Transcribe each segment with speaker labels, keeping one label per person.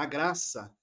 Speaker 1: A graça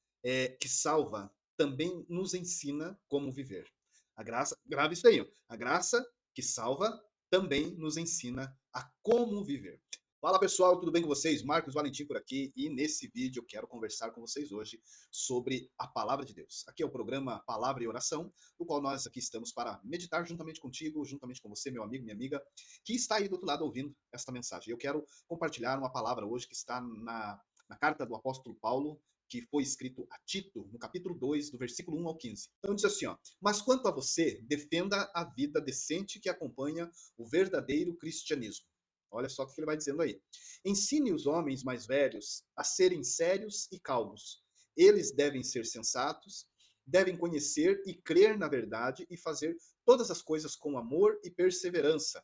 Speaker 1: que salva também nos ensina como viver. A graça, grave isso aí, ó. A graça que salva também nos ensina a como viver. Fala pessoal, tudo bem com vocês? Marcos Valentim por aqui e nesse vídeo eu quero conversar com vocês hoje sobre a palavra de Deus. Aqui é o programa Palavra e Oração, no qual nós aqui estamos para meditar juntamente contigo, juntamente com você, meu amigo, minha amiga, que está aí do outro lado ouvindo esta mensagem. Eu quero compartilhar uma palavra hoje que está na carta do apóstolo Paulo, que foi escrito a Tito, no capítulo 2, do versículo 1 ao 15. Então diz assim, ó: "Mas quanto a você, defenda a vida decente que acompanha o verdadeiro cristianismo." Olha só o que ele vai dizendo aí. "Ensine os homens mais velhos a serem sérios e calmos. Eles devem ser sensatos, devem conhecer e crer na verdade e fazer todas as coisas com amor e perseverança.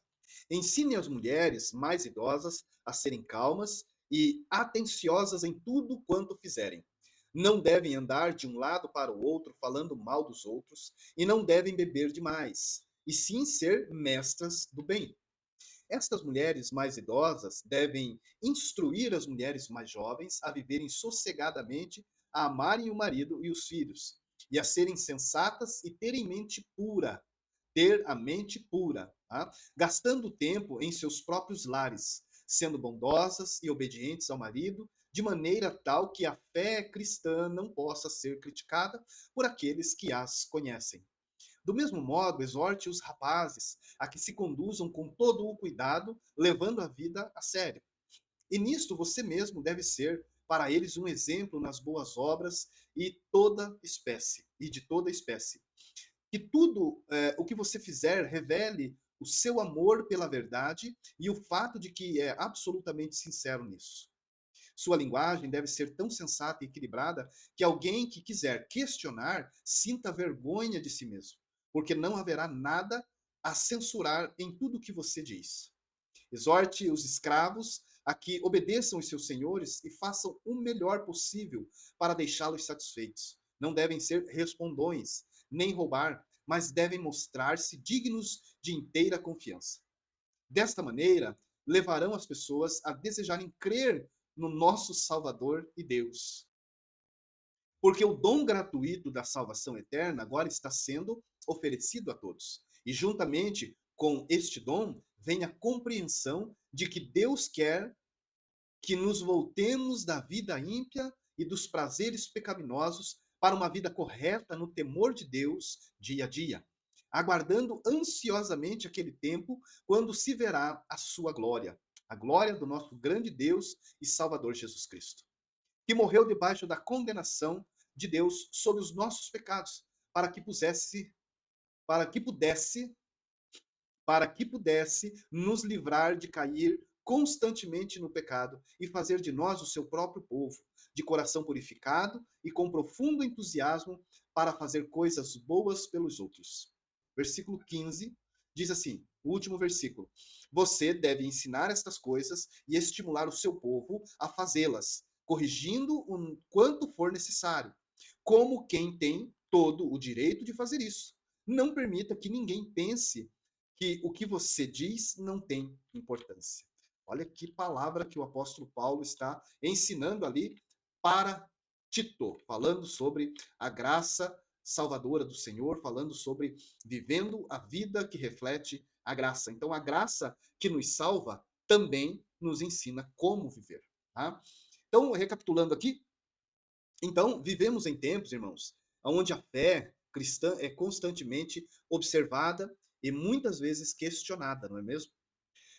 Speaker 1: Ensine as mulheres mais idosas a serem calmas e atenciosas em tudo quanto fizerem. Não devem andar de um lado para o outro falando mal dos outros, e não devem beber demais, e sim ser mestras do bem. Estas mulheres mais idosas devem instruir as mulheres mais jovens a viverem sossegadamente, a amarem o marido e os filhos, e a serem sensatas e terem mente pura, ter a mente pura, tá? Gastando tempo em seus próprios lares, sendo bondosas e obedientes ao marido, de maneira tal que a fé cristã não possa ser criticada por aqueles que as conhecem. Do mesmo modo, exorte os rapazes a que se conduzam com todo o cuidado, levando a vida a sério. E nisto você mesmo deve ser para eles um exemplo nas boas obras e de toda espécie. Que tudo o que você fizer revele o seu amor pela verdade e o fato de que é absolutamente sincero nisso. Sua linguagem deve ser tão sensata e equilibrada que alguém que quiser questionar sinta vergonha de si mesmo, porque não haverá nada a censurar em tudo o que você diz. Exorte os escravos a que obedeçam os seus senhores e façam o melhor possível para deixá-los satisfeitos. Não devem ser respondões, nem roubar, mas devem mostrar-se dignos de inteira confiança. Desta maneira, levarão as pessoas a desejarem crer no nosso Salvador e Deus. Porque o dom gratuito da salvação eterna agora está sendo oferecido a todos. E juntamente com este dom vem a compreensão de que Deus quer que nos voltemos da vida ímpia e dos prazeres pecaminosos para uma vida correta no temor de Deus dia a dia, aguardando ansiosamente aquele tempo quando se verá a glória do nosso grande Deus e Salvador Jesus Cristo, que morreu debaixo da condenação de Deus sobre os nossos pecados, para que pusesse, para que pudesse para que pudesse nos livrar de cair constantemente no pecado e fazer de nós o seu próprio povo, de coração purificado e com profundo entusiasmo para fazer coisas boas pelos outros. Versículo 15 diz assim, o último versículo: "Você deve ensinar estas coisas e estimular o seu povo a fazê-las, corrigindo o quanto for necessário, como quem tem todo o direito de fazer isso. Não permita que ninguém pense que o que você diz não tem importância." Olha que palavra que o apóstolo Paulo está ensinando ali para Tito, falando sobre a graça salvadora do Senhor, falando sobre vivendo a vida que reflete a graça. Então, a graça que nos salva também nos ensina como viver. Tá? Então, recapitulando aqui, então, vivemos em tempos, irmãos, onde a fé cristã é constantemente observada e muitas vezes questionada, não é mesmo?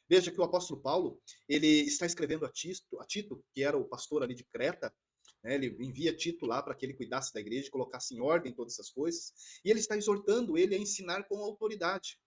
Speaker 1: Veja que o apóstolo Paulo, ele está escrevendo a Tito, que era o pastor ali de Creta, né, ele envia Tito lá para que ele cuidasse da igreja, colocasse em ordem todas essas coisas, e ele está exortando ele a ensinar com autoridade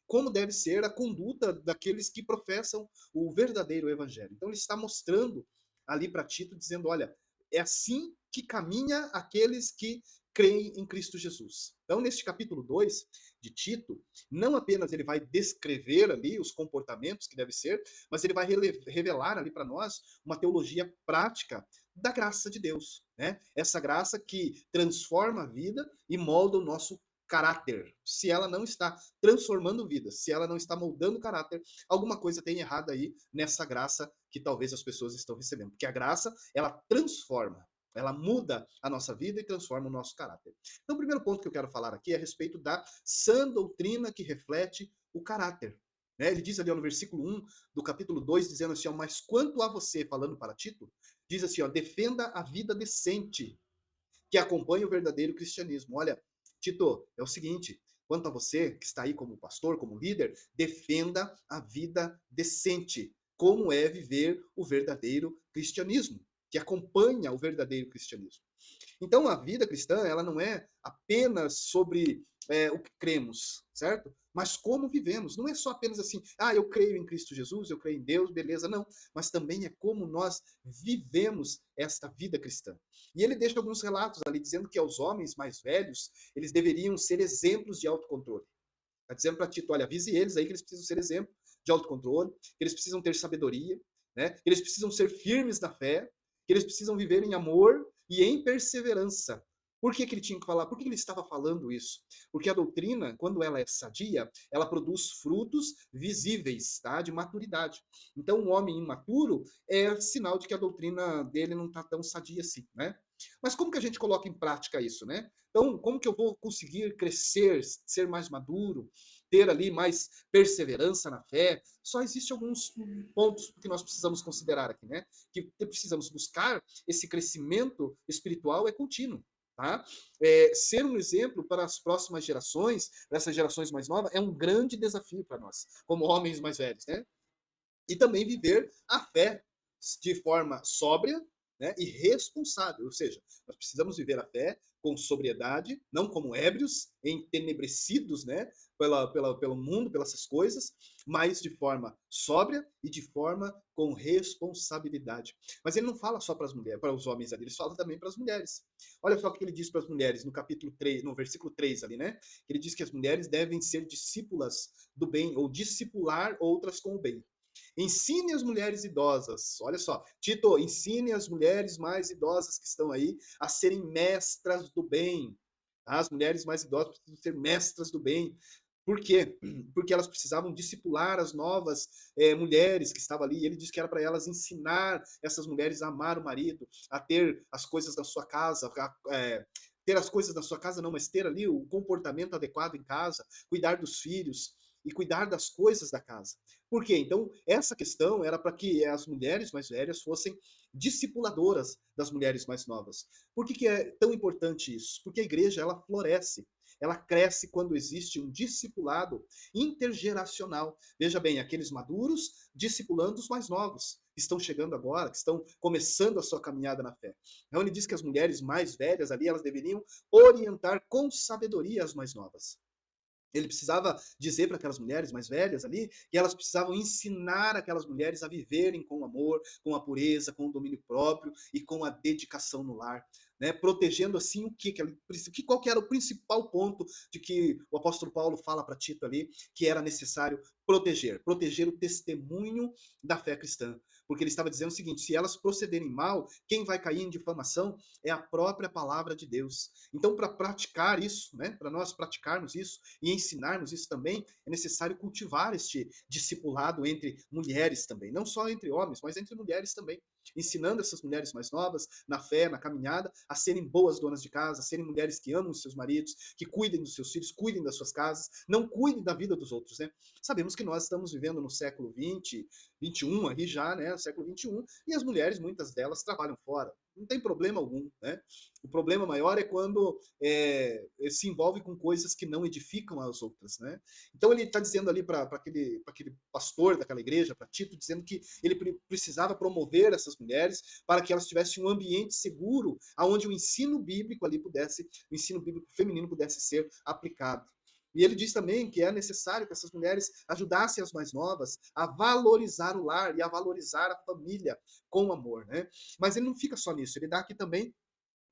Speaker 1: como deve ser a conduta daqueles que professam o verdadeiro evangelho. Então ele está mostrando ali para Tito, dizendo, olha, é assim que caminha aqueles que creem em Cristo Jesus. Então, neste capítulo 2 de Tito, não apenas ele vai descrever ali os comportamentos que deve ser, mas ele vai revelar ali para nós uma teologia prática da graça de Deus, né? Essa graça que transforma a vida e molda o nosso caráter. Se ela não está transformando vidas, se ela não está moldando caráter, alguma coisa tem errado aí nessa graça que talvez as pessoas estão recebendo. Porque a graça, ela transforma. Ela muda a nossa vida e transforma o nosso caráter. Então, o primeiro ponto que eu quero falar aqui é a respeito da sã doutrina que reflete o caráter. Né? Ele diz ali ó, no versículo 1 do capítulo 2, dizendo assim, ó, mas quanto a você, falando para Tito, diz assim, ó, defenda a vida decente que acompanha o verdadeiro cristianismo. Olha, Tito, é o seguinte, quanto a você que está aí como pastor, como líder, defenda a vida decente, como é viver o verdadeiro cristianismo, que acompanha o verdadeiro cristianismo. Então, a vida cristã, ela não é apenas sobre o que cremos, certo? Mas como vivemos. Não é só apenas assim, ah, eu creio em Cristo Jesus, eu creio em Deus, beleza, não. Mas também é como nós vivemos esta vida cristã. E ele deixa alguns relatos ali, dizendo que aos homens mais velhos, eles deveriam ser exemplos de autocontrole. Está dizendo para Tito, olha, avise eles aí que eles precisam ser exemplo de autocontrole, que eles precisam ter sabedoria, né? Que eles precisam ser firmes na fé, que eles precisam viver em amor e em perseverança. Por que ele tinha que falar? Por que ele estava falando isso? Porque a doutrina, quando ela é sadia, ela produz frutos visíveis, tá? De maturidade. Então, um homem imaturo é sinal de que a doutrina dele não está tão sadia assim, né? Mas como que a gente coloca em prática isso, né? Então, como que eu vou conseguir crescer, ser mais maduro, ter ali mais perseverança na fé? Só existem alguns pontos que nós precisamos considerar aqui, né? Que precisamos buscar esse crescimento espiritual é contínuo. Tá? Ser um exemplo para as próximas gerações, para essas gerações mais novas, é um grande desafio para nós, como homens mais velhos, né? E também viver a fé de forma sóbria, né, e responsável. Ou seja, nós precisamos viver a fé com sobriedade, não como ébrios, entenebrecidos, né, pelo mundo, pelas essas coisas, mas de forma sóbria e de forma com responsabilidade. Mas ele não fala só para as mulheres, para os homens ali, ele fala também para as mulheres. Olha só o que ele diz para as mulheres no capítulo 3, no versículo 3 ali, né? Ele diz que as mulheres devem ser discípulas do bem, ou discipular outras com o bem. Ensine as mulheres idosas, olha só, Tito, ensine as mulheres mais idosas que estão aí a serem mestras do bem. Tá? As mulheres mais idosas precisam ser mestras do bem. Por quê? Porque elas precisavam discipular as novas mulheres que estavam ali. E ele disse que era para elas ensinar essas mulheres a amar o marido, a ter as coisas da sua casa, ter as coisas da sua casa não, mas ter ali o comportamento adequado em casa, cuidar dos filhos e cuidar das coisas da casa. Por quê? Então, essa questão era para que as mulheres mais velhas fossem discipuladoras das mulheres mais novas. Por que é tão importante isso? Porque a igreja, ela floresce, ela cresce quando existe um discipulado intergeracional. Veja bem, aqueles maduros discipulando os mais novos, que estão chegando agora, que estão começando a sua caminhada na fé. Então ele diz que as mulheres mais velhas ali, elas deveriam orientar com sabedoria as mais novas. Ele precisava dizer para aquelas mulheres mais velhas ali que elas precisavam ensinar aquelas mulheres a viverem com amor, com a pureza, com o domínio próprio e com a dedicação no lar, né? Protegendo assim qual que era o principal ponto de que o apóstolo Paulo fala para Tito ali que era necessário proteger o testemunho da fé cristã, porque ele estava dizendo o seguinte: se elas procederem mal, quem vai cair em difamação é a própria palavra de Deus. Então, para praticar isso, né, para nós praticarmos isso e ensinarmos isso também, é necessário cultivar este discipulado entre mulheres também, não só entre homens, mas entre mulheres também, ensinando essas mulheres mais novas na fé, na caminhada, a serem boas donas de casa, a serem mulheres que amam os seus maridos, que cuidem dos seus filhos, cuidem das suas casas, não cuidem da vida dos outros, né? Sabemos que nós estamos vivendo no século 20, 21 aí já, né, século 21, e as mulheres, muitas delas, trabalham fora. Não tem problema algum, né? O problema maior é quando se envolve com coisas que não edificam as outras, né? Então ele está dizendo ali para aquele pastor daquela igreja, para Tito, dizendo que ele precisava promover essas mulheres para que elas tivessem um ambiente seguro, aonde o ensino bíblico ali pudesse, o ensino bíblico feminino pudesse ser aplicado. E ele diz também que é necessário que essas mulheres ajudassem as mais novas a valorizar o lar e a valorizar a família com amor, né? Mas ele não fica só nisso, ele dá aqui também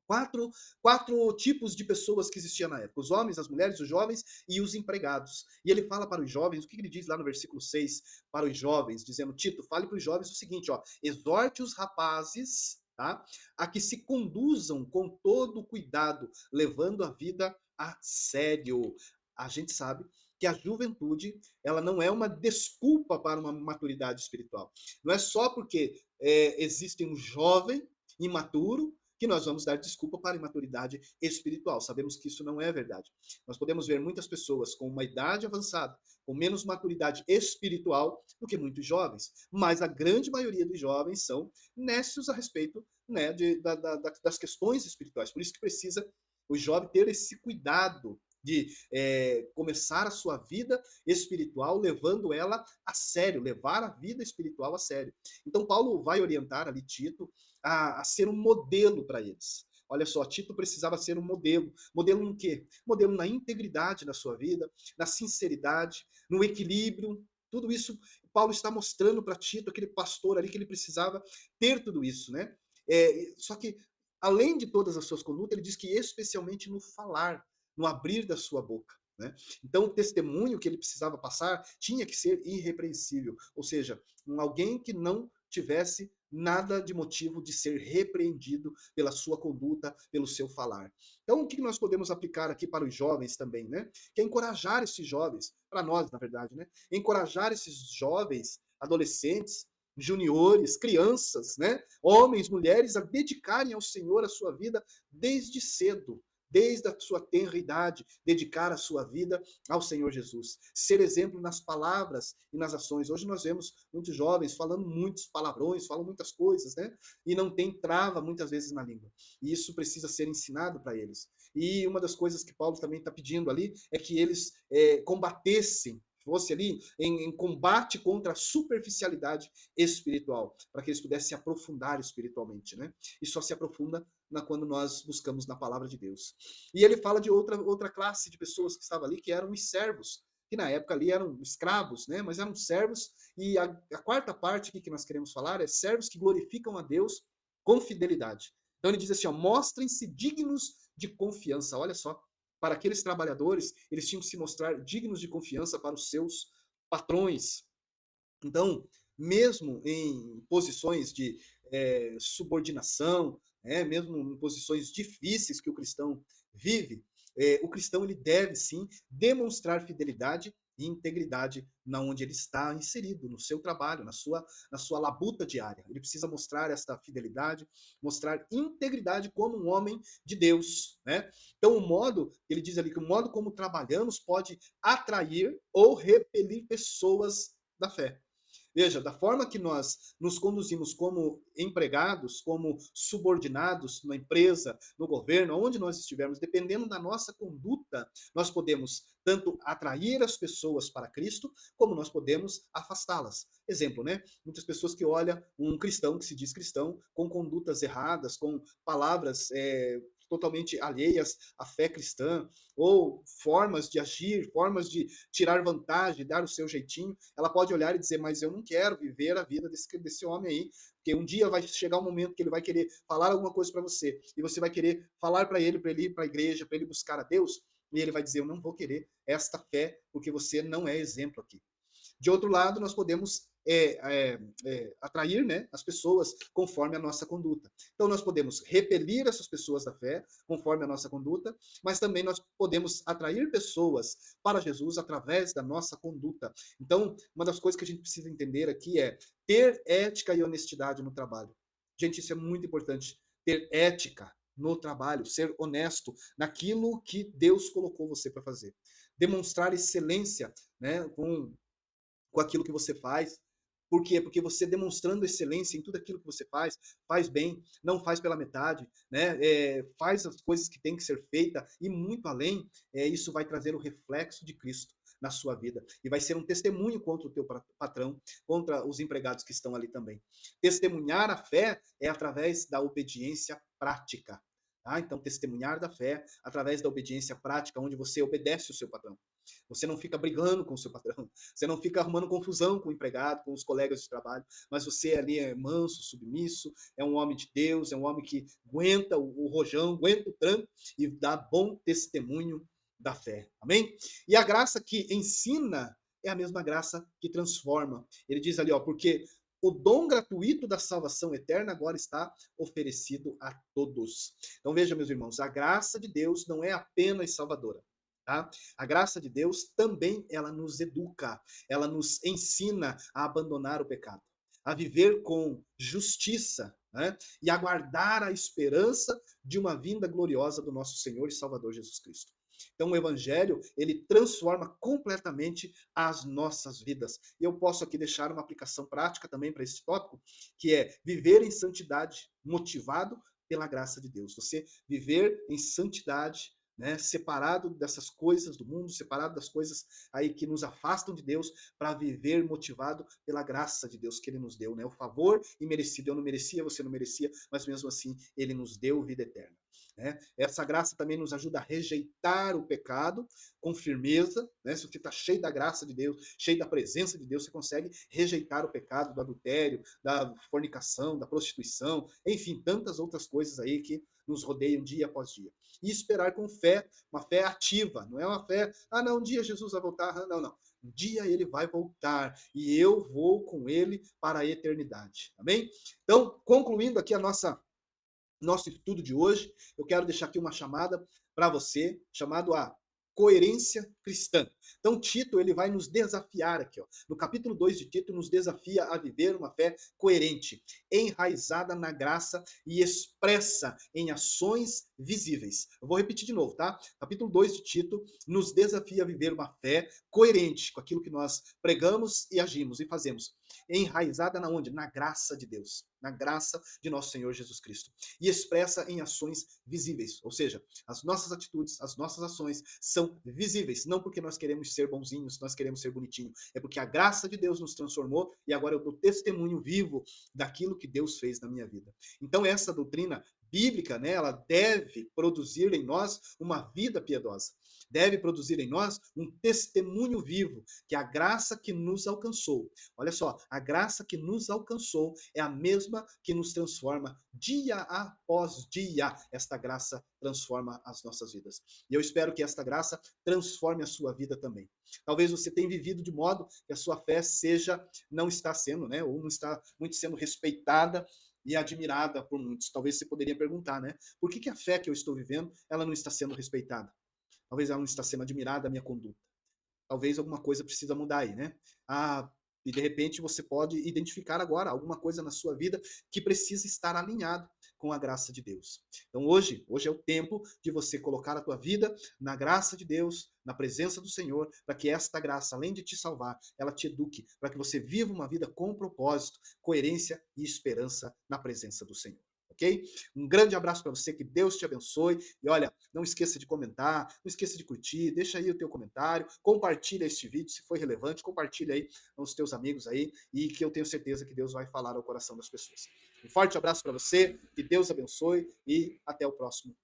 Speaker 1: quatro, quatro tipos de pessoas que existiam na época: os homens, as mulheres, os jovens e os empregados. E ele fala para os jovens, o que ele diz lá no versículo 6 para os jovens, dizendo: Tito, fale para os jovens o seguinte, ó, exorte os rapazes, tá, a que se conduzam com todo cuidado, levando a vida a sério. A gente sabe que a juventude, ela não é uma desculpa para uma maturidade espiritual. Não é só porque existe um jovem imaturo que nós vamos dar desculpa para a imaturidade espiritual. Sabemos que isso não é verdade. Nós podemos ver muitas pessoas com uma idade avançada, com menos maturidade espiritual do que muitos jovens, mas a grande maioria dos jovens são nécios a respeito, né, das questões espirituais. Por isso que precisa o jovem ter esse cuidado de começar a sua vida espiritual levando ela a sério, levar a vida espiritual a sério. Então Paulo vai orientar ali Tito a ser um modelo para eles. Olha só, Tito precisava ser um modelo. Modelo em quê? Modelo na integridade da sua vida, na sinceridade, no equilíbrio. Tudo isso Paulo está mostrando para Tito, aquele pastor ali, que ele precisava ter tudo isso, né? Só que, além de todas as suas condutas, ele diz que especialmente no falar, no abrir da sua boca. Né? Então, o testemunho que ele precisava passar tinha que ser irrepreensível, ou seja, alguém que não tivesse nada de motivo de ser repreendido pela sua conduta, pelo seu falar. Então, o que nós podemos aplicar aqui para os jovens também, né? Que é encorajar esses jovens, para nós, na verdade, né? Encorajar esses jovens, adolescentes, juniores, crianças, né? Homens, mulheres, a dedicarem ao Senhor a sua vida desde cedo, desde a sua tenra idade, dedicar a sua vida ao Senhor Jesus. Ser exemplo nas palavras e nas ações. Hoje nós vemos muitos jovens falando muitos palavrões, falam muitas coisas, né? E não tem trava muitas vezes na língua. E isso precisa ser ensinado para eles. E uma das coisas que Paulo também está pedindo ali é que eles combatessem, fosse ali em combate contra a superficialidade espiritual, para que eles pudessem se aprofundar espiritualmente, né? E só se aprofunda quando nós buscamos na palavra de Deus. E ele fala de outra classe de pessoas que estavam ali, que eram os servos, que na época ali eram escravos, né? Mas eram servos, e a quarta parte aqui que nós queremos falar é servos que glorificam a Deus com fidelidade. Então ele diz assim, ó, mostrem-se dignos de confiança. Olha só, para aqueles trabalhadores, eles tinham que se mostrar dignos de confiança para os seus patrões. Então, mesmo em posições de subordinação, mesmo em posições difíceis que o cristão vive, o cristão ele deve sim demonstrar fidelidade e integridade na onde ele está inserido, no seu trabalho, na sua labuta diária. Ele precisa mostrar esta fidelidade, mostrar integridade como um homem de Deus, né? Então, ele diz ali que o modo como trabalhamos pode atrair ou repelir pessoas da fé. Veja, da forma que nós nos conduzimos como empregados, como subordinados na empresa, no governo, onde nós estivermos, dependendo da nossa conduta, nós podemos tanto atrair as pessoas para Cristo, como nós podemos afastá-las. Exemplo, né? Muitas pessoas que olham um cristão, que se diz cristão, com condutas erradas, com palavras totalmente alheias à fé cristã, ou formas de agir, formas de tirar vantagem, dar o seu jeitinho, ela pode olhar e dizer, mas eu não quero viver a vida desse homem aí, porque um dia vai chegar um momento que ele vai querer falar alguma coisa para você, e você vai querer falar para ele ir para a igreja, para ele buscar a Deus, e ele vai dizer, eu não vou querer esta fé, porque você não é exemplo aqui. De outro lado, nós podemos atrair, né, as pessoas conforme a nossa conduta. Então, nós podemos repelir essas pessoas da fé conforme a nossa conduta, mas também nós podemos atrair pessoas para Jesus através da nossa conduta. Então, uma das coisas que a gente precisa entender aqui é ter ética e honestidade no trabalho. Gente, isso é muito importante. Ter ética no trabalho, ser honesto naquilo que Deus colocou você para fazer. Demonstrar excelência, né, com aquilo que você faz. Por quê? Porque você demonstrando excelência em tudo aquilo que você faz bem, não faz pela metade, né? Faz as coisas que tem que ser feita e muito além, isso vai trazer o reflexo de Cristo na sua vida e vai ser um testemunho contra o teu patrão, contra os empregados que estão ali também. Testemunhar a fé é através da obediência prática. Tá? Então, testemunhar da fé através da obediência prática, onde você obedece o seu patrão. Você não fica brigando com o seu patrão, você não fica arrumando confusão com o empregado, com os colegas de trabalho, mas você ali é manso, submisso, é um homem de Deus, é um homem que aguenta o rojão, aguenta o tranco e dá bom testemunho da fé. Amém? E a graça que ensina é a mesma graça que transforma. Ele diz ali, ó, porque o dom gratuito da salvação eterna agora está oferecido a todos. Então veja, meus irmãos, a graça de Deus não é apenas salvadora. Tá? A graça de Deus também ela nos educa, ela nos ensina a abandonar o pecado. a viver com justiça, né? E aguardar a esperança de uma vinda gloriosa do nosso Senhor e Salvador Jesus Cristo. Então o evangelho, ele transforma completamente as nossas vidas. E eu posso aqui deixar uma aplicação prática também para esse tópico, que é viver em santidade, motivado pela graça de Deus. Você viver em santidade, né, separado dessas coisas do mundo, separado das coisas aí que nos afastam de Deus, para viver motivado pela graça de Deus que Ele nos deu, né? O favor imerecido. Eu não merecia, você não merecia, mas mesmo assim Ele nos deu vida eterna. Né? Essa graça também nos ajuda a rejeitar o pecado com firmeza. Né? Se você está cheio da graça de Deus, cheio da presença de Deus, você consegue rejeitar o pecado do adultério, da fornicação, da prostituição, enfim, tantas outras coisas aí que nos rodeiam dia após dia. E esperar com fé, uma fé ativa, não é uma fé, ah, não, um dia Jesus vai voltar, não, não. Um dia ele vai voltar e eu vou com ele para a eternidade. Amém? Então, concluindo aqui a nosso estudo de hoje, eu quero deixar aqui uma chamada para você, chamado a coerência cristã. Então, Tito, ele vai nos desafiar aqui, ó. No capítulo 2 de Tito, nos desafia a viver uma fé coerente, enraizada na graça e expressa em ações visíveis. Eu vou repetir de novo, tá? Capítulo 2 de Tito nos desafia a viver uma fé coerente com aquilo que nós pregamos e agimos e fazemos. Enraizada na onde? Na graça de Deus, na graça de nosso Senhor Jesus Cristo. E expressa em ações visíveis, ou seja, as nossas atitudes, as nossas ações são visíveis, não porque nós queremos ser bonzinhos, nós queremos ser bonitinhos, é porque a graça de Deus nos transformou e agora eu dou testemunho vivo daquilo que Deus fez na minha vida. Então essa doutrina bíblica, né, ela deve produzir em nós uma vida piedosa, deve produzir em nós um testemunho vivo, que a graça que nos alcançou, olha só, a graça que nos alcançou é a mesma que nos transforma dia após dia. Esta graça transforma as nossas vidas. E eu espero que esta graça transforme a sua vida também. Talvez você tenha vivido de modo que a sua fé não está sendo, né, ou não está muito sendo respeitada e admirada por muitos. Talvez você poderia perguntar, né? Por que a fé que eu estou vivendo, ela não está sendo respeitada? Talvez ela não está sendo admirada a minha conduta. Talvez alguma coisa precisa mudar aí, né? Ah, e de repente você pode identificar agora alguma coisa na sua vida que precisa estar alinhado com a graça de Deus. Então hoje é o tempo de você colocar a tua vida na graça de Deus, na presença do Senhor, para que esta graça, além de te salvar, ela te eduque, para que você viva uma vida com propósito, coerência e esperança na presença do Senhor. Ok? Um grande abraço para você, que Deus te abençoe. E olha, não esqueça de comentar, não esqueça de curtir, deixa aí o teu comentário, compartilha este vídeo se foi relevante, compartilha aí com os teus amigos aí, e que eu tenho certeza que Deus vai falar ao coração das pessoas. Um forte abraço para você, que Deus abençoe e até o próximo